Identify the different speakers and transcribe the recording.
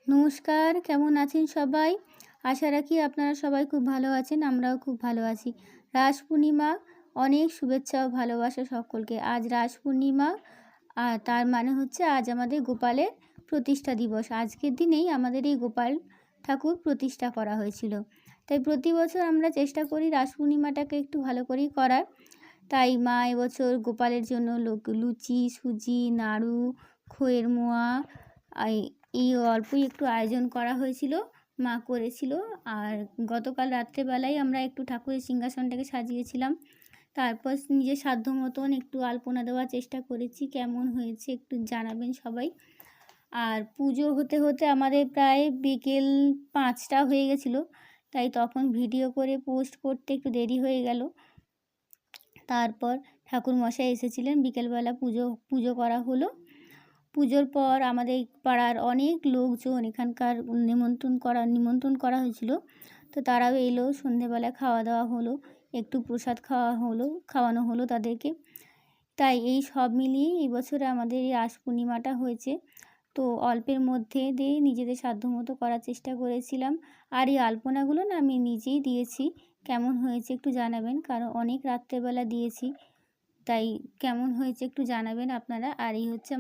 Speaker 1: নমস্কার, কেমন আছেন সবাই? আশা রাখি আপনারা সবাই খুব ভালো আছেন। আমরাও খুব ভালো আছি। রাস পূর্ণিমা, অনেক শুভেচ্ছা ও ভালোবাসা সকলকে। আজ রাস পূর্ণিমা, তার মানে হচ্ছে আজ আমাদের গোপালের প্রতিষ্ঠা দিবস। আজকের দিনেই আমাদের এই গোপাল ঠাকুর প্রতিষ্ঠা করা হয়েছিল। তাই প্রতি বছর আমরা চেষ্টা করি রাস পূর্ণিমাটাকে একটু ভালো করেই করার। তাই মা এবছর গোপালের জন্য লুচি, সুজি, নাড়ু, খইয়ের মোয়া, এই অল্পই একটু আয়োজন করা হয়েছিল, মা করেছিল। আর গতকাল রাত্রেবেলায় আমরা একটু ঠাকুরের সিংহাসনটাকে সাজিয়েছিলাম। তারপর নিজের সাধ্য মতন একটু আলপনা দেওয়ার চেষ্টা করেছি। কেমন হয়েছে একটু জানাবেন সবাই। আর পুজো হতে হতে আমাদের প্রায় বিকেল 5টা হয়ে গেছিলো, তাই তখন ভিডিও করে পোস্ট করতে একটু দেরি হয়ে গেল। তারপর ঠাকুরমশাই এসেছিলেন, বিকেলবেলা পুজো করা হলো। পুজোর পর আমাদের পাড়ার অনেক লোকজন, এখানকার নিমন্ত্রণ করা হয়েছিল, তো তারাও এলো। সন্ধেবেলা খাওয়া দাওয়া হলো, একটু প্রসাদ খাওয়ানো হলো তাদেরকে। তাই এই সব মিলিয়ে এই বছরে আমাদের এই রাস পূর্ণিমাটা হয়েছে। তো অল্পের মধ্যে দিয়ে নিজেদের সাধ্যমতো করার চেষ্টা করেছিলাম। আর এই আলপনাগুলো না আমি নিজেই দিয়েছি। কেমন হয়েছে একটু জানাবেন, কারণ অনেক রাত্রেবেলা দিয়েছি। তাই কেমন হয়েছে একটু জানাবেন আপনারা। আর এই হচ্ছে